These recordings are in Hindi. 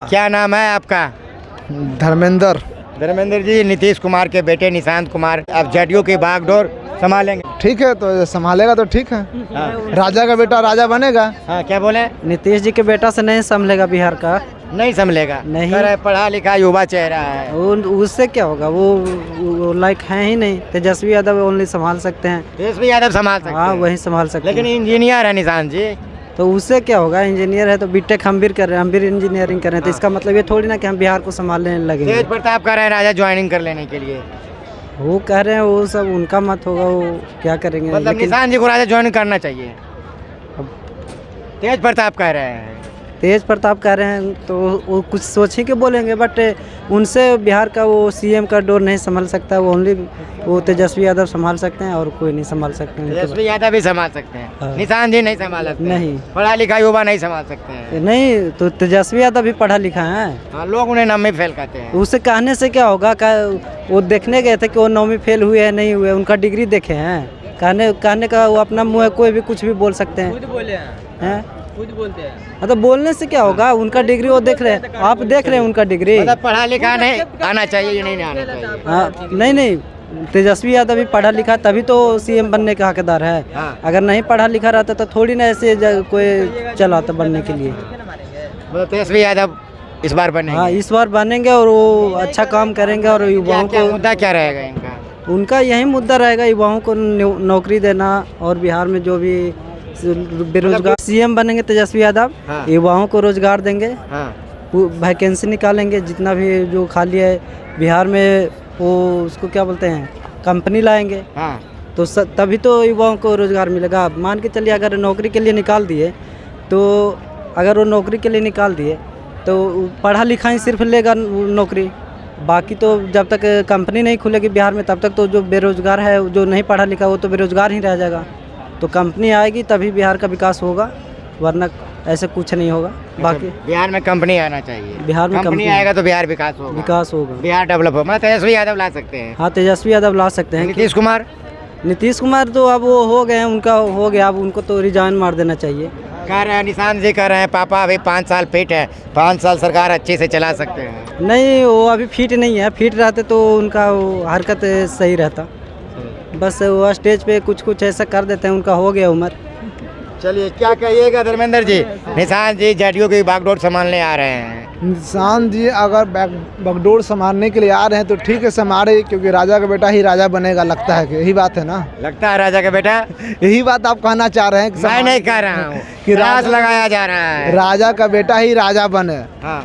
क्या नाम है आपका? धर्मेंद्र। धर्मेंद्र जी, नीतीश कुमार के बेटे निशांत कुमार अब जदयू की बागडोर संभालेंगे। ठीक है, तो संभालेगा तो ठीक है। हाँ। राजा का बेटा राजा बनेगा। हाँ, क्या बोले? नीतीश जी के बेटा से नहीं संभलेगा बिहार का। नहीं संभलेगा? नहीं। कह रहे पढ़ा लिखा युवा चेहरा है। उससे क्या होगा, वो लाइक है ही नहीं। तेजस्वी यादव ओनली संभाल सकते हैं। तेजस्वी यादव संभाल सकते हाँ, हैं। वही संभाल सकते लेकिन हैं। इंजीनियर है निशांत जी। तो उससे क्या होगा, इंजीनियर है तो बीटेक हम भी कर रहे हैं, हम भी इंजीनियरिंग कर रहे हैं। तो इसका मतलब ये थोड़ी ना कि हम बिहार को संभालने लगेंगे। तेज प्रताप कह रहे हैं राजा ज्वाइनिंग कर लेने के लिए। वो कह रहे हैं, वो सब उनका मत होगा, वो क्या करेंगे। मतलब लेकिन निशांत जी को राजा ज्वाइन करना चाहिए। तेज प्रताप कह रहे हैं। तेज प्रताप कह रहे हैं तो वो कुछ सोच ही के बोलेंगे, बट उनसे बिहार का वो सीएम का डोर नहीं संभाल सकता। वो ओनली वो तेजस्वी यादव संभाल सकते हैं और कोई नहीं संभाल सकते हैं। तेजस्वी यादव भी संभाल सकते हैं। हाँ। निशांत जी नहीं संभाल सकते। नहीं। पढ़ा लिखा युवा नहीं संभाल सकते हैं। नहीं, तो तेजस्वी यादव भी पढ़ा लिखा है। हाँ, लोग उन्हें नम्मी फेल कहते हैं। उससे कहने से क्या होगा, वो देखने गए थे कि वो 9वीं फेल हुए हैं नहीं हुए, उनका डिग्री देखे हैं। कहने का वो अपना मुँह है, कोई भी कुछ भी बोल सकते हैं। खुद बोलते हैं। हाँ, तो बोलने से क्या होगा, उनका डिग्री वो देख रहे हैं, आप देख रहे हैं उनका डिग्री। मतलब पढ़ा लिखा नहीं आना चाहिए, ये नहीं आना चाहिए। हाँ, नहीं, तेजस्वी यादव भी पढ़ा लिखा तभी तो सीएम बनने का हकदार है। हाँ। अगर नहीं पढ़ा लिखा रहता तो थोड़ी ना ऐसे कोई चलाता बनने के लिए। मतलब तेजस्वी यादव इस बार बनेंगे। हाँ, इस बार बनेंगे और वो अच्छा काम करेंगे और युवाओं क्या को। मुद्दा क्या रहेगा इनका? उनका यही मुद्दा रहेगा, युवाओं को नौकरी देना और बिहार में जो भी बेरोजगार सीएम बनेंगे तेजस्वी यादव। हाँ। युवाओं को रोजगार देंगे। हाँ। वो वैकेंसी निकालेंगे, जितना भी जो खाली है बिहार में, वो उसको क्या बोलते हैं, कंपनी लाएंगे। हाँ। तो तभी तो युवाओं को रोजगार मिलेगा। मान के चलिए अगर नौकरी के लिए निकाल दिए, तो अगर वो नौकरी के लिए निकाल दिए तो पढ़ा लिखा ही सिर्फ लेगा नौकरी। बाकी तो जब तक कंपनी नहीं खुलेगी बिहार में, तब तक तो जो बेरोजगार है, जो नहीं पढ़ा लिखा, वो तो बेरोजगार ही रह जाएगा। तो कंपनी आएगी तभी बिहार का विकास होगा, वरना ऐसे कुछ नहीं होगा। बाकी बिहार में कंपनी आना चाहिए। बिहार में कंपनी आएगा तो बिहार विकास होगा। बिहार डेवलप होगा। मतलब तेजस्वी यादव ला सकते हैं। हाँ, तेजस्वी यादव ला सकते हैं। नीतीश कुमार तो अब वो हो गए हैं, उनका हो गया, अब उनको तो रिजाइन मार देना चाहिए। कह रहे हैं निशांत जी कह रहे हैं पापा अभी 5 साल फिट है, 5 साल सरकार अच्छे से चला सकते हैं। नहीं, वो अभी फिट नहीं है। फिट रहते तो उनका वो हरकत सही रहता। बस वो स्टेज पे कुछ ऐसा कर देते हैं, उनका हो गया उम्र। चलिए, क्या कहिएगा धर्मेंद्र जी? निशांत जी जदयू की बागडोर संभालने आ रहे हैं। निशांत जी अगर बागडोर संभालने के लिए आ रहे हैं तो ठीक है, संभाले, क्योंकि राजा का बेटा ही राजा बनेगा। लगता है कि यही बात है ना? लगता है राजा का बेटा। यही बात आप कहना चाह रहे हैं कि मैं नहीं कह रहा हूँ कि राज लगाया जा रहा है। राजा का बेटा ही राजा बने। हाँ।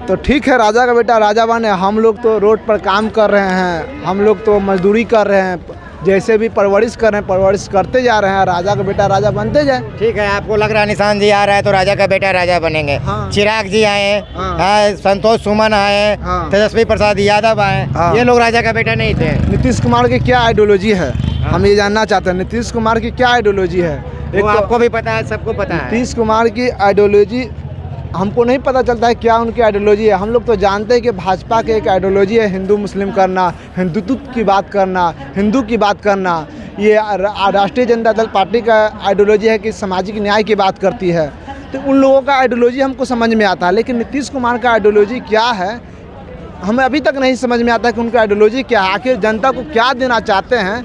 तो ठीक है, राजा का बेटा राजा बने। हम लोग तो रोड पर काम कर रहे हैं, हम लोग तो मजदूरी कर रहे हैं, जैसे भी परवरिश कर रहे हैं, परवरिश करते जा रहे हैं। राजा का बेटा राजा बनते जाए। ठीक है, आपको लग रहा है निशांत जी आ रहा है तो राजा का बेटा राजा बनेंगे। हाँ। चिराग जी आए। हाँ। संतोष सुमन आए। हाँ। तेजस्वी प्रसाद यादव आए। हाँ। ये लोग राजा का बेटा नहीं थे। नीतीश कुमार की क्या आइडियोलॉजी है, हम ये जानना चाहते हैं। नीतीश कुमार की क्या आइडियोलॉजी है? वो आपको भी पता है, सबको पता है। नीतीश कुमार की आइडियोलॉजी हमको नहीं पता चलता है क्या उनकी आइडियोलॉजी है। हम लोग तो जानते हैं कि भाजपा की एक आइडियोलॉजी है हिंदू मुस्लिम करना, हिंदुत्व की बात करना, हिंदू की बात करना। ये राष्ट्रीय जनता दल पार्टी का आइडियोलॉजी है कि सामाजिक न्याय की बात करती है। तो उन लोगों का आइडियोलॉजी हमको समझ में आता है, लेकिन नीतीश कुमार का आइडियोलॉजी क्या है हमें अभी तक नहीं समझ में आता कि उनका आइडियोलॉजी क्या है। आखिर जनता को क्या देना चाहते हैं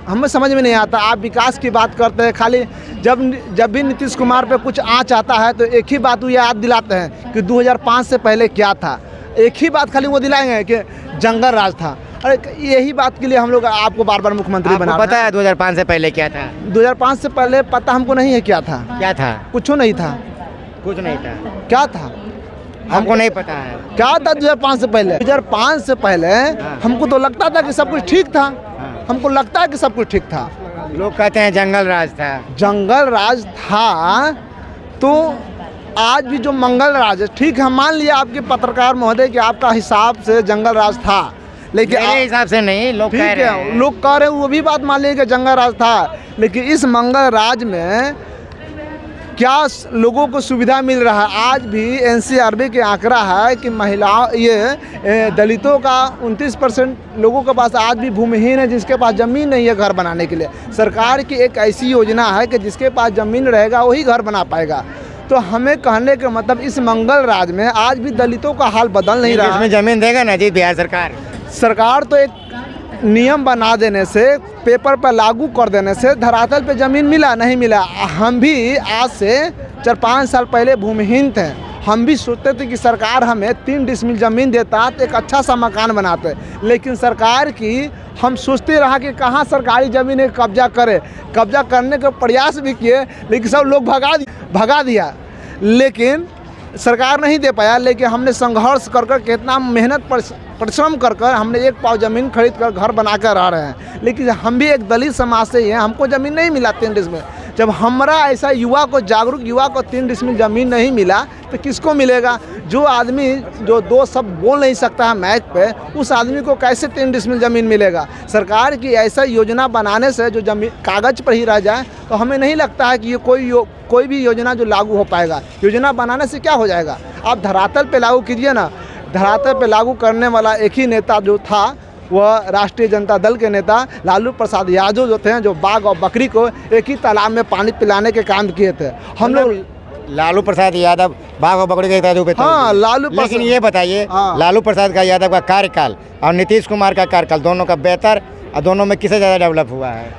हमें समझ में नहीं आता। आप विकास की बात करते हैं, खाली जब भी नीतीश कुमार पे कुछ आँच आता है तो एक ही बात वो याद दिलाते हैं कि 2005 से पहले क्या था। एक ही बात खाली वो दिलाएंगे कि जंगल राज था। अरे यही बात के लिए हम लोग आपको बार बार मुख्यमंत्री बना। पता है 2005 से पहले क्या था? 2005 से पहले पता हमको नहीं है क्या था। क्या था? कुछ नहीं था। कुछ नहीं था। क्या था हमको नहीं पता है क्या था 2005 से पहले। 2005 से पहले हमको तो लगता था कि सब कुछ ठीक था। हमको लगता है कि सब कुछ ठीक था। लोग कहते हैं जंगल राज था। जंगल राज था तो आज भी जो मंगल राज है, ठीक है, मान लिया आपके पत्रकार महोदय कि आपका हिसाब से जंगल राज था, लेकिन मेरे हिसाब से नहीं, लोग कह रहे हैं। लोग कह रहे हैं, वो भी बात मान लीजिए कि जंगल राज था, लेकिन इस मंगल राज में क्या लोगों को सुविधा मिल रहा है? आज भी एनसीआरबी के आंकड़ा है कि महिलाओं दलितों का 29% लोगों के पास आज भी भूमिहीन है, जिसके पास ज़मीन नहीं है घर बनाने के लिए। सरकार की एक ऐसी योजना है कि जिसके पास ज़मीन रहेगा वही घर बना पाएगा। तो हमें कहने का मतलब इस मंगल राज में आज भी दलितों का हाल बदल नहीं रहा इसमें जमीन देगा ना जी बिहार सरकार। सरकार तो एक नियम बना देने से, पेपर पर लागू कर देने से धरातल पे ज़मीन मिला नहीं मिला। हम भी आज से 4-5 साल पहले भूमिहीन थे, हम भी सोचते थे कि सरकार हमें 3 डिसमिल ज़मीन देता तो एक अच्छा सा मकान बनाते, लेकिन सरकार की हम सोचते रहा कि कहाँ सरकारी ज़मीन है कब्जा करे। कब्जा करने का प्रयास भी किए, लेकिन सब लोग भगा दिया, लेकिन सरकार नहीं दे पाया। लेकिन हमने संघर्ष कर कर कितना मेहनत परिश्रम कर कर हमने 1 पाव ज़मीन खरीद कर घर बना कर रह रहे हैं। लेकिन हम भी एक दलित समाज से ही हैं, हमको ज़मीन नहीं मिला 3 डिसमिल। जब हमारा ऐसा युवा को, जागरूक युवा को 3 डिसमिल ज़मीन नहीं मिला तो किसको मिलेगा? जो आदमी जो 2 शब्द बोल नहीं सकता है माइक पे, उस आदमी को कैसे 3 डिसमिल ज़मीन मिलेगा? सरकार की ऐसा योजना बनाने से जो ज़मीन कागज़ पर ही रह जाए तो हमें नहीं लगता है कि ये कोई भी योजना जो लागू हो पाएगा। योजना बनाने से क्या हो जाएगा? आप धरातल पे लागू कीजिए ना। धरातल पे लागू करने वाला एक ही नेता जो था, वह राष्ट्रीय जनता दल के नेता लालू प्रसाद यादव जो थे, जो बाघ और बकरी को एक ही तालाब में पानी पिलाने के काम किए थे। हम लोग लालू प्रसाद यादव बाघ और बकरी के ताजू पे। हाँ, लेकिन ये बताइए, हाँ। लालू प्रसाद का यादव का कार्यकाल और नीतीश कुमार का कार्यकाल दोनों का बेहतर और दोनों में किसे ज़्यादा डेवलप हुआ है?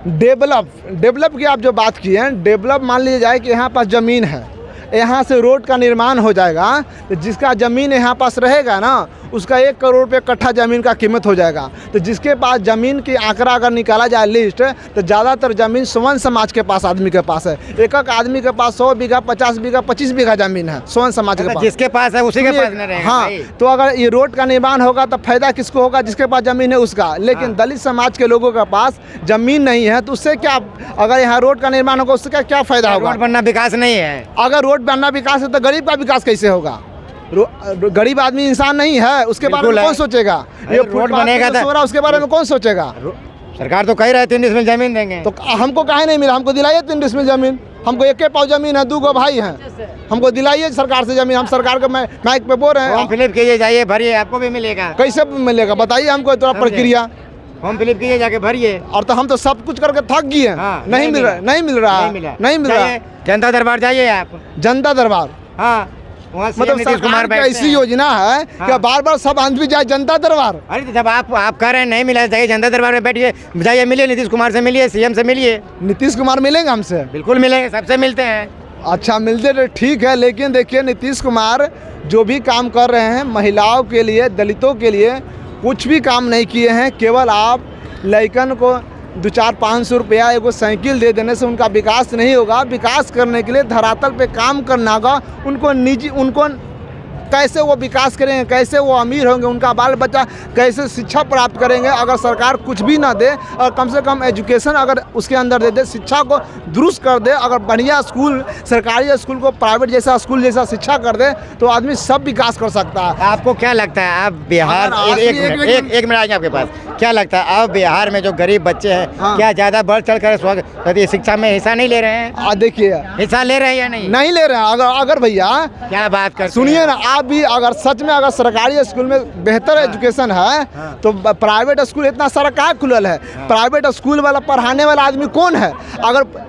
डेवलप की आप जो बात की है, डेवलप मान लीजिए जाए कि यहाँ पास ज़मीन है, यहाँ से रोड का निर्माण हो जाएगा, तो जिसका ज़मीन यहाँ पास रहेगा ना, उसका 1 करोड़ रुपये कट्ठा ज़मीन का कीमत हो जाएगा। तो जिसके पास ज़मीन की आंकड़ा अगर निकाला जाए लिस्ट, तो ज़्यादातर ज़मीन स्वर्ण समाज के पास, आदमी के पास है। एक आदमी के पास 100 बीघा, 50 बीघा, 25 बीघा ज़मीन है स्वर्ण समाज के पास। जिसके पास है उसी के पास नहीं रहेगा। हाँ, तो अगर ये रोड का निर्माण होगा तो फायदा किसको होगा? जिसके पास ज़मीन है उसका। लेकिन दलित समाज के लोगों के पास ज़मीन नहीं है, तो उससे क्या, अगर यहाँ रोड का निर्माण होगा उससे क्या फ़ायदा होगा? रोड बनना विकास नहीं है। अगर रोड बनना विकास है तो गरीब का विकास कैसे होगा? गरीब आदमी इंसान नहीं है, उसके बारे में कौन सोचेगा? ये रोड बनेगा तो उसके बारे में कौन सोचेगा? सरकार तो कह रहे 3 डिसमिल ज़मीन देंगे, तो हमको काहे नहीं मिला? हमको दिलाइए 3 डिसमिल ज़मीन। हमको 1 पाव ज़मीन है, 2 भाई हैं, हमको दिलाइए सरकार से ज़मीन। हम सरकार को माइक पे बोल रहे हैं। फॉर्म फिलअप कीजिए, जाइए भरिए, आपको भी मिलेगा। कैसे मिलेगा बताइए हमको थोड़ा प्रक्रिया। फॉर्म फिलअप कीजिए, जाके भरिए। और तो हम तो सब कुछ करके थक गए। हाँ, नहीं मिल रहा। जनता दरबार जाइए आप। जनता दरबार, हाँ, वहाँ मतलब नीतीश कुमार सरकार की ऐसी योजना है कि बार बार सब आदमी जाए जनता दरबार। अरे तो जब आप कह रहे हैं नहीं मिला, जाइए जनता दरबार में बैठिए, जाइए मिलिए, नीतीश कुमार से मिलिए, सीएम से मिलिए। नीतीश कुमार मिलेंगे हमसे? बिल्कुल मिलेंगे, सबसे मिलते हैं। अच्छा, मिलते तो ठीक है, लेकिन देखिए नीतीश कुमार जो भी काम कर रहे हैं महिलाओं के लिए, दलितों के लिए कुछ भी काम नहीं किए हैं। केवल आप लड़कन को 200-500 रुपया एगो साइकिल दे देने से उनका विकास नहीं होगा। विकास करने के लिए धरातल पे काम करना होगा। उनको कैसे वो विकास करेंगे, कैसे वो अमीर होंगे, उनका बाल बच्चा कैसे शिक्षा प्राप्त करेंगे? अगर सरकार कुछ भी ना दे और कम से कम एजुकेशन अगर उसके अंदर दे दे, शिक्षा को दुरुस्त कर दे, अगर बढ़िया स्कूल, सरकारी स्कूल को प्राइवेट जैसा स्कूल जैसा शिक्षा कर दे, तो आदमी सब विकास कर सकता है। आपको क्या लगता है, आप बिहार, एक मिनट आएंगे आपके पास, क्या लगता है आप बिहार में जो गरीब बच्चे हैं, क्या ज़्यादा बढ़ चढ़ कर शिक्षा में हिस्सा नहीं ले रहे हैं? देखिए, हिस्सा ले रहे हैं या नहीं ले रहे हैं। अगर भैया क्या बात कर, सुनिए ना, आप भी अगर सच में अगर सरकारी स्कूल में बेहतर एजुकेशन है तो प्राइवेट स्कूल इतना सारा कहाँ खुलल है? प्राइवेट स्कूल वाला पढ़ाने वाला आदमी कौन है? अगर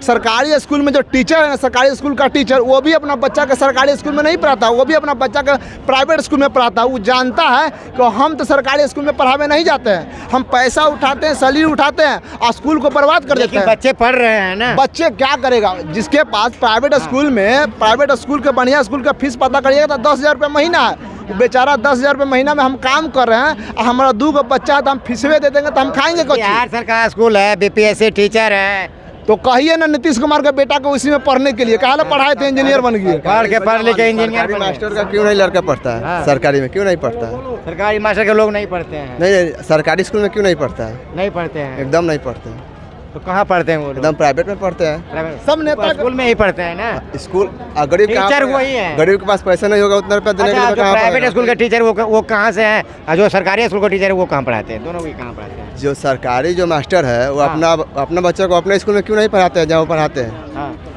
सरकारी स्कूल में जो टीचर है ना, सरकारी स्कूल का टीचर, वो भी अपना बच्चा का सरकारी स्कूल में नहीं पढ़ाता, वो भी अपना बच्चा का प्राइवेट स्कूल में पढ़ाता। वो जानता है कि हम तो सरकारी स्कूल में पढ़ावे नहीं जाते हैं, हम पैसा उठाते हैं, सैलरी उठाते हैं और स्कूल को बर्बाद कर देते हैं। बच्चे पढ़ रहे हैं ना, बच्चे क्या करेगा? जिसके पास प्राइवेट स्कूल में, प्राइवेट स्कूल के बढ़िया स्कूल का फीस पता करिएगा तो 10,000 रुपये महीना है। बेचारा 10,000 रुपये महीना में हम काम कर रहे हैं, हमारा 2 बच्चा है तो हम फीसवे दे देंगे तो हम खाएंगे कुछ? बिहार सरकार स्कूल है, BPSC टीचर है, तो कहिए ना नीतीश कुमार का बेटा को उसी में पढ़ने के लिए, कहा पढ़ाए थे इंजीनियर बन गए। पढ़ लिखे इंजीनियर। मास्टर का क्यों नहीं लड़का पढ़ता है? सरकारी में क्यों नहीं पढ़ता है? सरकारी मास्टर के लोग नहीं पढ़ते हैं। नहीं, सरकारी स्कूल में क्यों नहीं पढ़ता है? नहीं पढ़ते हैं, एकदम नहीं पढ़ते हैं। तो कहाँ पढ़ते हैं वो? एकदम प्राइवेट में पढ़ते हैं। सब नेता स्कूल में ही पढ़ते हैं ना। स्कूल गरीब टीचर वही है, गरीब के पास पैसा नहीं होगा उतना रुपया देने के लिए। प्राइवेट स्कूल के टीचर वो कहाँ से हैं, और जो सरकारी स्कूल के टीचर है वो कहाँ पढ़ाते हैं? दोनों भी कहाँ पढ़ाते हैं? जो सरकारी जो मास्टर है वो अपना बच्चा को अपने स्कूल में क्यों नहीं पढ़ाते हैं जहाँ वो पढ़ाते हैं?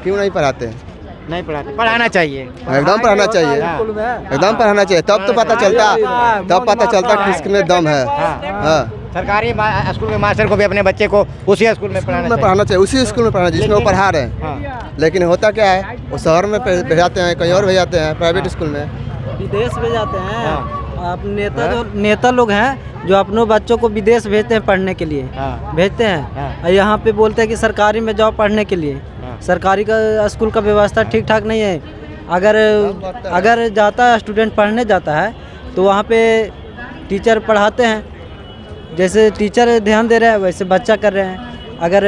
क्यों नहीं पढ़ाते हैं? नहीं पढ़ाते, पढ़ाना चाहिए, एकदम पढ़ाना चाहिए, एकदम पढ़ाना चाहिए। तब तो पता चलता किसमें दम है। हाँ, सरकारी स्कूल के मास्टर को भी अपने बच्चे को उसी स्कूल में पढ़ाना चाहिए, उसी स्कूल में पढ़ाना चाहिए जिसमें वो पढ़ा रहे हैं। हाँ। लेकिन होता क्या है, वो शहर में भेजाते हैं, कहीं और भेजाते हैं प्राइवेट स्कूल में, विदेश भेजाते हैं। हाँ। आप नेता लोग हैं जो अपनों बच्चों को विदेश भेजते हैं पढ़ने के लिए, हाँ। भेजते हैं। हाँ। और यहाँ पे बोलते हैं कि सरकारी में जाओ पढ़ने के लिए। हाँ। सरकारी का स्कूल का व्यवस्था ठीक ठाक नहीं है। अगर जाता है स्टूडेंट पढ़ने जाता है तो वहाँ पे टीचर पढ़ाते हैं, जैसे टीचर ध्यान दे रहे हैं वैसे बच्चा कर रहे हैं। अगर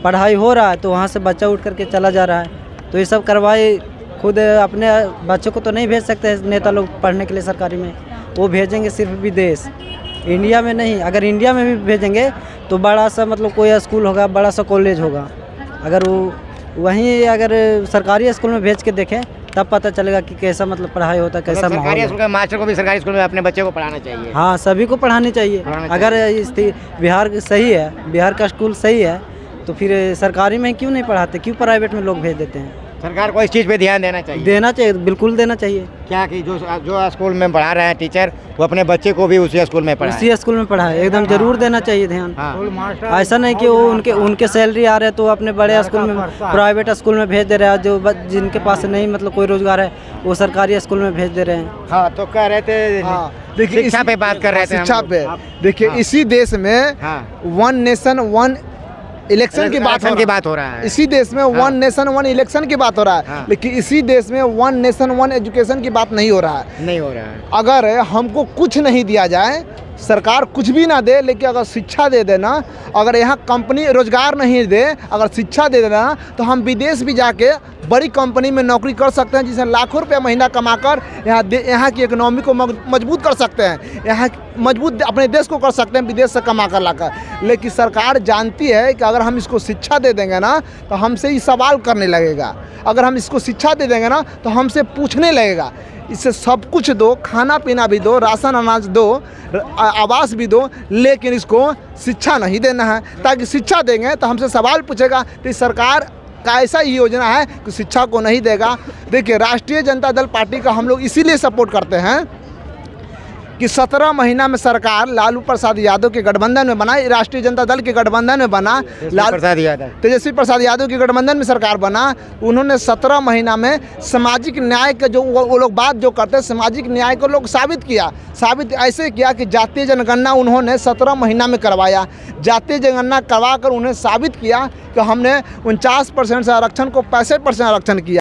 पढ़ाई हो रहा है तो वहाँ से बच्चा उठ करके चला जा रहा है। तो ये सब कार्रवाई खुद अपने बच्चों को तो नहीं भेज सकते नेता लोग पढ़ने के लिए सरकारी में, वो भेजेंगे सिर्फ विदेश, इंडिया में नहीं। अगर इंडिया में भी भेजेंगे तो बड़ा सा मतलब कोई स्कूल होगा, बड़ा सा कॉलेज होगा। अगर वो वहीं अगर सरकारी स्कूल में भेज के देखें तब पता चलेगा कि कैसा मतलब पढ़ाई होता है, कैसा माहौल सरकारी है। स्कूल के मास्टर को भी सरकारी स्कूल में अपने बच्चे को पढ़ाना चाहिए। हाँ, सभी को पढ़ानी चाहिए। अगर बिहार सही है, बिहार का स्कूल सही है तो फिर सरकारी में क्यों नहीं पढ़ाते, क्यों प्राइवेट में लोग भेज देते हैं? सरकार को इस चीज़ पे ध्यान देना चाहिए। देना चाहिए, बिल्कुल देना चाहिए। क्या कि जो स्कूल में पढ़ा रहे हैं टीचर, वो अपने बच्चे को भी उसी स्कूल में पढ़ाएं। उसी स्कूल में पढ़ाए, एकदम जरूर देना चाहिए ध्यान। हाँ। ऐसा नहीं कि वो उनके सैलरी आ रहे हैं तो अपने बड़े स्कूल में, प्राइवेट स्कूल में भेज दे रहे हैं। जो जिनके पास नहीं मतलब कोई रोजगार है वो सरकारी स्कूल में भेज दे रहे हैं। हाँ, तो कह रहे थे देखिए शिक्षा पे बात कर रहे थे। शिक्षा पे देखिए, इसी देश में वन नेशन वन इलेक्शन की बात हो रहा है। इसी देश में वन नेशन वन इलेक्शन की बात हो रहा है, लेकिन इसी देश में वन नेशन वन एजुकेशन की बात नहीं हो रहा है। नहीं हो रहा है। अगर हमको कुछ नहीं दिया जाए, सरकार कुछ भी ना दे, लेकिन अगर शिक्षा दे देना, अगर यहाँ कंपनी रोजगार नहीं दे, अगर शिक्षा दे देना, तो हम विदेश भी जाके बड़ी कंपनी में नौकरी कर सकते हैं, जिससे लाखों रुपया महीना कमाकर यहाँ की इकोनॉमी को मजबूत कर सकते हैं, यहाँ मजबूत अपने देश को कर सकते हैं विदेश से कमा कर लाकर। लेकिन सरकार जानती है कि अगर हम इसको शिक्षा दे देंगे ना तो हमसे ही सवाल करने लगेगा। अगर हम इसको शिक्षा दे देंगे ना तो हमसे पूछने लगेगा। इससे सब कुछ दो, खाना पीना भी दो, राशन अनाज दो, आवास भी दो, लेकिन इसको शिक्षा नहीं देना है। ताकि शिक्षा देंगे तो हमसे सवाल पूछेगा। तो सरकार का ऐसा ही योजना है कि शिक्षा को नहीं देगा। देखिए, राष्ट्रीय जनता दल पार्टी का हम लोग इसीलिए सपोर्ट करते हैं कि 17 महीना में सरकार लालू प्रसाद यादव के गठबंधन में बना, राष्ट्रीय जनता दल के गठबंधन में बना, तेजस्वी प्रसाद यादव के गठबंधन में सरकार बना। उन्होंने 17 महीना में सामाजिक न्याय का जो वो लोग बात जो करते हैं, सामाजिक न्याय को लोग साबित किया। साबित ऐसे किया कि जातीय जनगणना उन्होंने 17 महीना में करवाया। जातीय जनगणना करवा कर उन्हें साबित किया कि हमने 49% से आरक्षण को 65% आरक्षण किया।